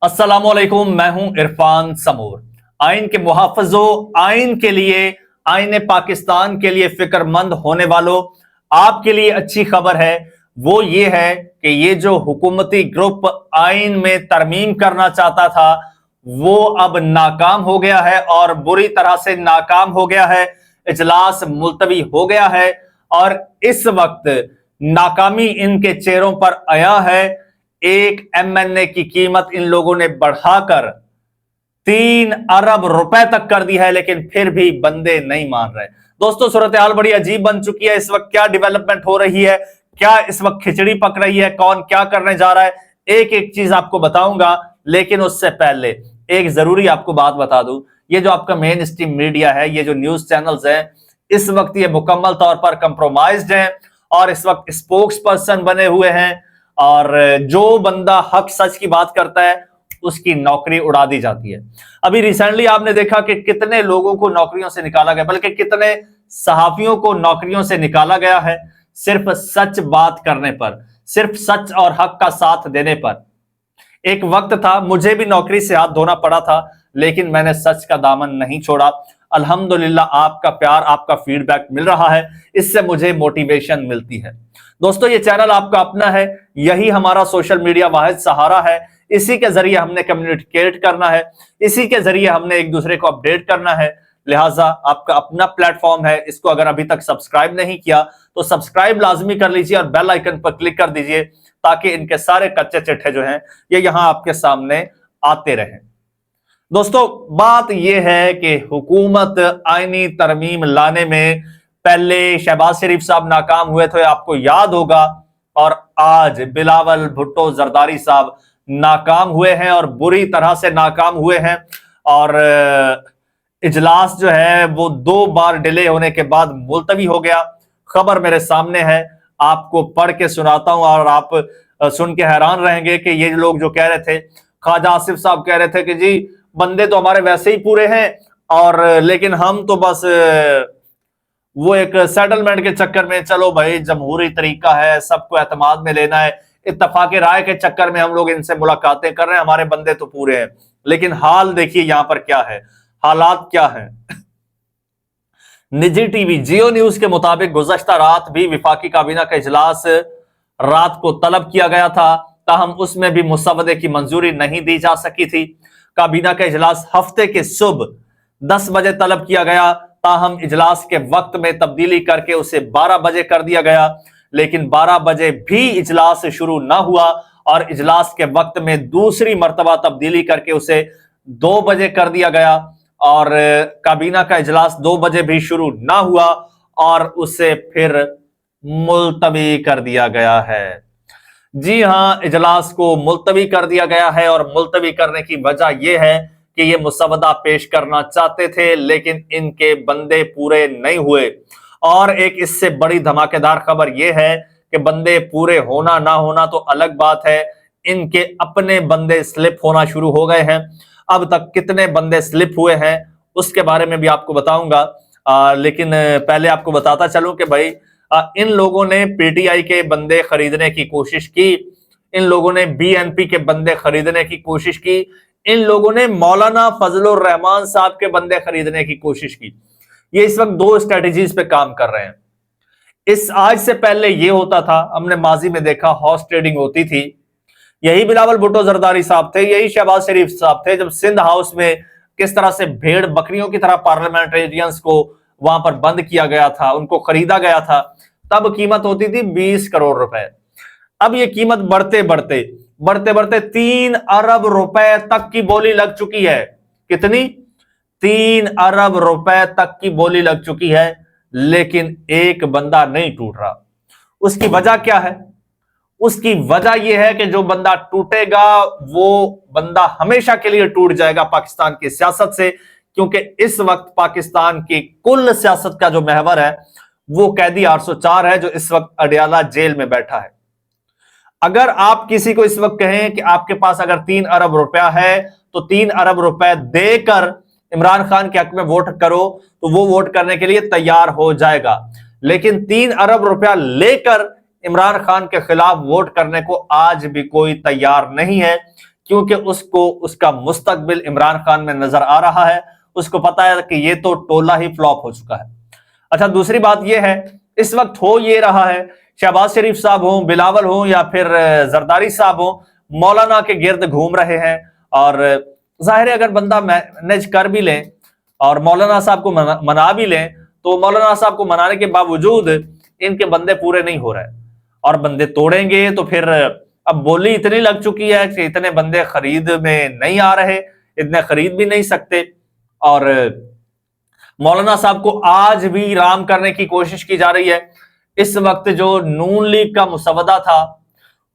अस्सलामुअलैकुम, मैं हूं इरफान समूर। आइन के मुहाफ़िज़ों, आइन के लिए, आइन पाकिस्तान के लिए फिक्रमंद होने वालों, आपके लिए अच्छी खबर है। वो ये है कि ये जो हुकूमती ग्रुप आइन में तरमीम करना चाहता था वो अब नाकाम हो गया है और बुरी तरह से नाकाम हो गया है। इजलास मुलतवी हो गया है और इस वक्त नाकामी इनके चेहरों पर आया है। एक एमएनए की कीमत इन लोगों ने बढ़ाकर 3 अरब रुपए तक कर दी है, लेकिन फिर भी बंदे नहीं मान रहे। दोस्तों, सूरत हाल बड़ी अजीब बन चुकी है। इस वक्त क्या डेवलपमेंट हो रही है, क्या इस वक्त खिचड़ी पक रही है, कौन क्या करने जा रहा है, एक एक चीज आपको बताऊंगा। लेकिन उससे पहले एक जरूरी आपको बात बता दूं, ये जो आपका मेन स्ट्रीम मीडिया है, ये जो न्यूज चैनल्स हैं, इस वक्त ये मुकम्मल तौर पर कंप्रोमाइज्ड हैं और इस वक्त स्पोक्स पर्सन बने हुए हैं और जो बंदा हक सच की बात करता है उसकी नौकरी उड़ा दी जाती है। अभी रिसेंटली आपने देखा कि कितने लोगों को नौकरियों से निकाला गया, बल्कि कितने सहाफियों को नौकरियों से निकाला गया है सिर्फ सच बात करने पर, सिर्फ सच और हक का साथ देने पर। एक वक्त था मुझे भी नौकरी से हाथ धोना पड़ा था, लेकिन मैंने सच का दामन नहीं छोड़ा। अल्हम्दुलिल्लाह आपका प्यार, आपका फीडबैक मिल रहा है, इससे मुझे मोटिवेशन मिलती है। दोस्तों, ये चैनल आपका अपना है, यही हमारा सोशल मीडिया वाहिद सहारा है। इसी के जरिए हमने कम्युनिकेट करना है, इसी के जरिए हमने एक दूसरे को अपडेट करना है। लिहाजा आपका अपना प्लेटफॉर्म है, इसको अगर अभी तक सब्सक्राइब नहीं किया तो सब्सक्राइब लाजमी कर लीजिए और बेल आइकन पर क्लिक कर दीजिए ताकि इनके सारे कच्चे चिट्ठे जो हैं ये यहां आपके सामने आते रहें। दोस्तों, बात यह है कि हुकूमत आईनी तरमीम लाने में पहले शहबाज शरीफ साहब नाकाम हुए थे, आपको याद होगा, और आज बिलावल भुट्टो जरदारी साहब नाकाम हुए हैं और बुरी तरह से नाकाम हुए हैं। और इजलास जो है वो 2 बार डिले होने के बाद मुलतवी हो गया। खबर मेरे सामने है, आपको पढ़ के सुनाता हूं और आप सुन के हैरान रहेंगे कि ये लोग जो कह रहे थे, ख्वाजा आसिफ साहब कह रहे थे कि जी बंदे तो हमारे वैसे ही पूरे हैं और लेकिन हम तो बस वो एक सेटलमेंट के चक्कर में, चलो भाई जमहूरी तरीका है, सबको एतमाद में लेना है, इत्तफाक राय के चक्कर में हम लोग इनसे मुलाकातें कर रहे हैं, हमारे बंदे तो पूरे हैं। लेकिन हाल देखिए यहां पर क्या है, हालात क्या है। निजी टीवी जियो न्यूज के मुताबिक गुज़श्ता रात भी विफाकी काबीना का इजलास रात को तलब किया गया था, ताहम उसमें भी मुसवदे की मंजूरी नहीं दी जा सकी थी। काबीना का इजलास हफ्ते के सुबह 10 बजे तलब किया गया, ताहम इजलास के वक्त में तब्दीली करके उसे 12 बजे कर दिया गया, लेकिन 12 बजे भी इजलास शुरू ना हुआ और इजलास के वक्त में दूसरी मर्तबा तब्दीली करके उसे 2 बजे कर दिया गया और काबीना का इजलास 2 बजे भी शुरू ना हुआ और उसे फिर मुलतवी कर दिया गया है। जी हां, इजलास को मुलतवी कर दिया गया है और मुलतवी करने की वजह यह है कि ये मुसवदा पेश करना चाहते थे, लेकिन इनके बंदे पूरे नहीं हुए। और एक इससे बड़ी धमाकेदार खबर यह है कि बंदे पूरे होना ना होना तो अलग बात है, इनके अपने बंदे स्लिप होना शुरू हो गए हैं। अब तक कितने बंदे स्लिप हुए हैं उसके बारे में भी आपको बताऊंगा, लेकिन पहले आपको बताता चलूं कि भाई इन लोगों ने पीटीआई के बंदे खरीदने की कोशिश की, इन लोगों ने बीएनपी के बंदे खरीदने की कोशिश की, इन लोगों ने मौलाना फजलुर रहमान साहब के बंदे खरीदने की कोशिश की। ये इस वक्त 2 स्ट्रेटजीज पे काम कर रहे हैं। इस आज से पहले ये होता था, हमने माजी में देखा, हॉर्स ट्रेडिंग होती थी। यही बिलावल भुट्टो जरदारी साहब थे, यही शहबाज शरीफ साहब थे, जब सिंध हाउस में किस तरह से भेड़ बकरियों की तरह पार्लियामेंटेरियंस को वहां पर बंद किया गया था, उनको खरीदा गया था। तब कीमत होती थी 20 करोड़ रुपए। अब ये कीमत बढ़ते बढ़ते बढ़ते बढ़ते 3 अरब रुपए तक की बोली लग चुकी है। कितनी? 3 अरब रुपए तक की बोली लग चुकी है, लेकिन एक बंदा नहीं टूट रहा। उसकी वजह क्या है? उसकी वजह यह है कि जो बंदा टूटेगा वो बंदा हमेशा के लिए टूट जाएगा पाकिस्तान की सियासत से, क्योंकि इस वक्त पाकिस्तान की कुल सियासत का जो महवर है वो कैदी 804 है, जो इस वक्त अडयाला जेल में बैठा है। अगर आप किसी को इस वक्त कहें कि आपके पास अगर 3 अरब रुपया है तो 3 अरब रुपए देकर इमरान खान के हक में वोट करो, तो वो वोट करने के लिए तैयार हो जाएगा। लेकिन 3 अरब रुपया लेकर इमरान खान के खिलाफ वोट करने को आज भी कोई तैयार नहीं है, क्योंकि उसको उसका मुस्तकबिल इमरान खान में नजर आ रहा है। उसको पता है कि ये तो टोला ही फ्लॉप हो चुका है। अच्छा, दूसरी बात यह है, इस वक्त हो ये रहा है, शहबाज शरीफ साहब हो, बिलावल हो या फिर जरदारी साहब हो, मौलाना के गिर्द घूम रहे हैं। और जाहिर है अगर बंदा मैनेज कर भी ले और मौलाना साहब को मना भी ले, तो मौलाना साहब को मनाने के बावजूद इनके बंदे पूरे नहीं हो रहे, और बंदे तोड़ेंगे तो फिर अब बोली इतनी लग चुकी है कि इतने बंदे खरीद में नहीं आ रहे, इतने खरीद भी नहीं सकते। और मौलाना साहब को आज भी राम करने की कोशिश की जा रही है। इस वक्त जो नून लीग का मुसवदा था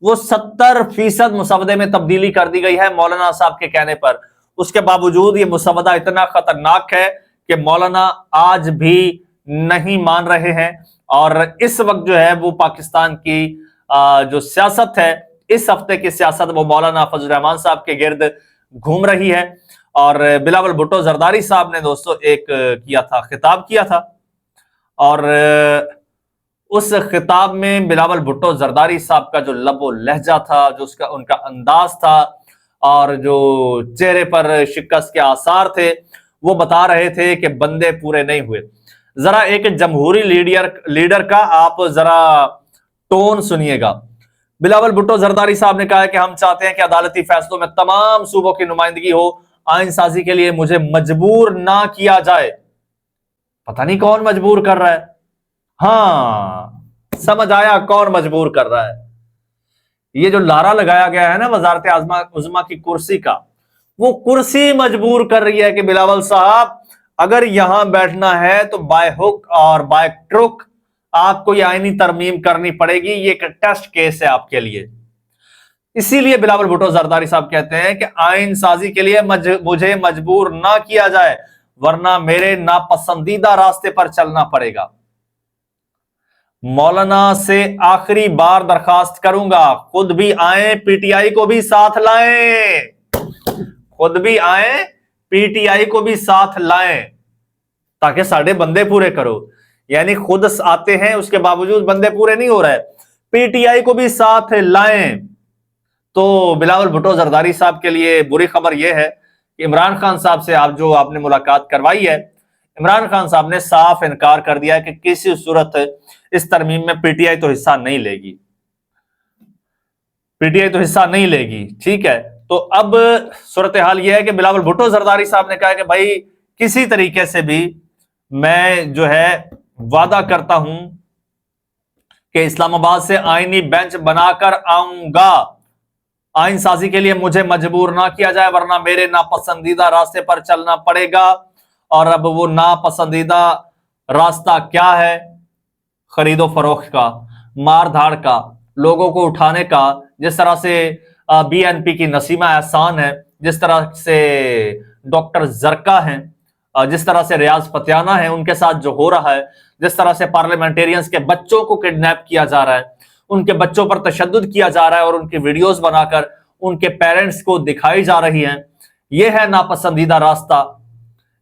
वो 70% मुसवदे में तब्दीली कर दी गई है मौलाना साहब के कहने पर। उसके बावजूद ये मुसवदा इतना खतरनाक है कि मौलाना आज भी नहीं मान रहे हैं। और इस वक्त जो है वो पाकिस्तान की जो सियासत है, इस हफ्ते की सियासत वो मौलाना फजल रहमान साहब के गिर्द घूम रही है। और बिलावल भुट्टो जरदारी साहब ने दोस्तों एक किया था, खिताब किया था, और उस खिताब में बिलावल भुट्टो जरदारी साहब का जो लबो लहजा था, जो उसका उनका अंदाज था और जो चेहरे पर शिकस्त के आसार थे, वो बता रहे थे कि बंदे पूरे नहीं हुए। जरा एक जमहूरी लीडर का आप जरा टोन सुनिएगा। बिलावल भुट्टो जरदारी साहब ने कहा है कि हम चाहते हैं कि अदालती फैसलों में तमाम सूबों की नुमाइंदगी हो, आइन साजी के लिए मुझे मजबूर ना किया जाए। पता नहीं कौन मजबूर कर रहा है। हाँ, समझ आया कौन मजबूर कर रहा है। ये जो लारा लगाया गया है ना वजारत उज़्मा की कुर्सी का, वो कुर्सी मजबूर कर रही है कि बिलावल साहब अगर यहां बैठना है तो बाय हुक और बाय क्रुक आपको ये आईनी तरमीम करनी पड़ेगी। ये एक टेस्ट केस है आपके लिए। इसीलिए बिलावल भुट्टो जरदारी साहब कहते हैं कि आइन साजी के लिए मुझे मजबूर ना किया जाए, वरना मेरे नापसंदीदा रास्ते पर चलना पड़ेगा। मौलाना से आखिरी बार दरखास्त करूंगा, खुद भी आए, पीटीआई को भी साथ लाएं, खुद भी आए, पीटीआई को भी साथ लाएं, ताकि साढ़े बंदे पूरे करो। यानी खुद आते हैं, उसके बावजूद बंदे पूरे नहीं हो रहे, पीटीआई को भी साथ लाएं। तो बिलावल भुट्टो जरदारी साहब के लिए बुरी खबर यह है कि इमरान खान साहब से जो आपने मुलाकात करवाई है, इमरान खान साहब ने साफ इनकार कर दिया है कि किसी सूरत इस तरमीम में पीटीआई तो हिस्सा नहीं लेगी, पीटीआई तो हिस्सा नहीं लेगी। ठीक है, तो अब सूरत हाल यह है कि बिलावल भुट्टो जरदारी साहब ने कहा कि भाई किसी तरीके से भी मैं जो है वादा करता हूं कि इस्लामाबाद से आईनी बेंच बनाकर आऊंगा, आइन साजी के लिए मुझे मजबूर ना किया जाए, वरना मेरे नापसंदीदा रास्ते पर चलना पड़ेगा। और अब वो नापसंदीदा रास्ता क्या है? खरीदो फरोख्त का, मार धाड़ का, लोगों को उठाने का, जिस तरह से बीएनपी की नसीमा एहसान है, जिस तरह से डॉक्टर जरका हैं, जिस तरह से रियाज पतियाना है, उनके साथ जो हो रहा है, जिस तरह से पार्लियामेंटेरियंस के बच्चों को किडनैप किया जा रहा है, उनके बच्चों पर तशद्दुद किया जा रहा है और उनकी वीडियोस बनाकर उनके पेरेंट्स को दिखाई जा रही हैं। यह है नापसंदीदा रास्ता,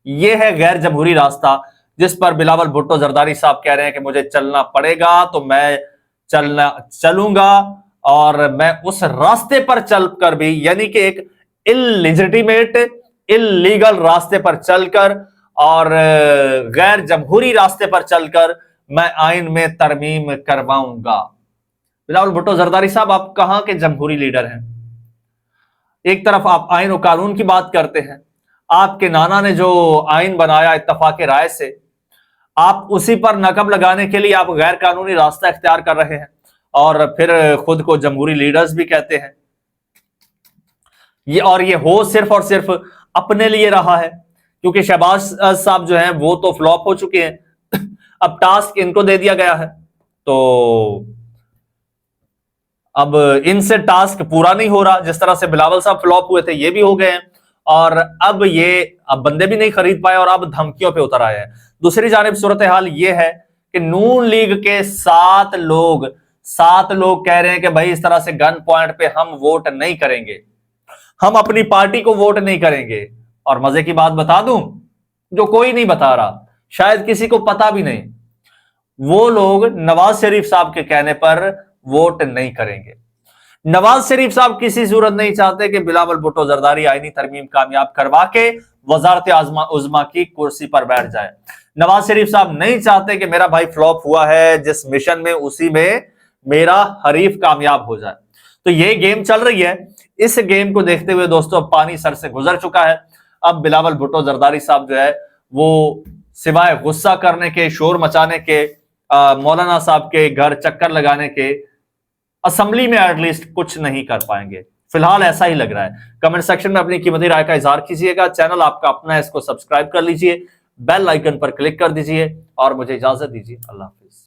यह है गैर जमहूरी रास्ता, जिस पर बिलावल भुट्टो जरदारी साहब कह रहे हैं कि मुझे चलना पड़ेगा, तो मैं चलूंगा। और मैं उस रास्ते पर चलकर भी, यानी कि एक इल्लीजिटिमेट, इल्लीगल रास्ते पर चलकर और गैर जमहूरी रास्ते पर चलकर मैं आइन में तरमीम करवाऊंगा। बिलावल भुट्टो जरदारी साहब, आप कहां के जमहूरी लीडर हैं? एक तरफ आप आइन और कानून की बात करते हैं, आपके नाना ने जो आइन बनाया इत्तफाक राय से, आप उसी पर नकब लगाने के लिए आप गैर कानूनी रास्ता इख्तियार कर रहे हैं और फिर खुद को जमहूरी लीडर्स भी कहते हैं। ये हो सिर्फ और सिर्फ अपने लिए रहा है, क्योंकि शहबाज साहब जो हैं वो तो फ्लॉप हो चुके हैं। अब टास्क इनको दे दिया गया है, तो अब इनसे टास्क पूरा नहीं हो रहा। जिस तरह से बिलावल साहब फ्लॉप हुए थे, ये भी हो गए हैं, और अब बंदे भी नहीं खरीद पाए और अब धमकियों पे उतर आए हैं। दूसरी जानिब सूरत हाल ये है कि नून लीग के 7 लोग कह रहे हैं कि भाई इस तरह से गन पॉइंट पे हम वोट नहीं करेंगे, हम अपनी पार्टी को वोट नहीं करेंगे। और मजे की बात बता दूं, जो कोई नहीं बता रहा, शायद किसी को पता भी नहीं, वो लोग नवाज शरीफ साहब के कहने पर वोट नहीं करेंगे। नवाज शरीफ साहब किसी सूरत नहीं चाहते कि बिलावल भुट्टो जरदारी आईनी तरमीम कामयाब करवा के वजारत उज़्मा की कुर्सी पर बैठ जाए। नवाज शरीफ साहब नहीं चाहते कि मेरा भाई फ्लॉप हुआ है जिस मिशन में, उसी में मेरा हरीफ कामयाब हो जाए। तो ये गेम चल रही है। इस गेम को देखते हुए दोस्तों अब पानी सर से गुजर चुका है। अब बिलावल भुट्टो जरदारी साहब जो है वो सिवाय गुस्सा करने के, शोर मचाने के, मौलाना साहब के घर चक्कर लगाने के, असेंबली में एटलीस्ट कुछ नहीं कर पाएंगे। फिलहाल ऐसा ही लग रहा है। कमेंट सेक्शन में अपनी कीमती राय का इजहार कीजिएगा। चैनल आपका अपना है, इसको सब्सक्राइब कर लीजिए, बेल आइकन पर क्लिक कर दीजिए और मुझे इजाजत दीजिए। अल्लाह हाफिज।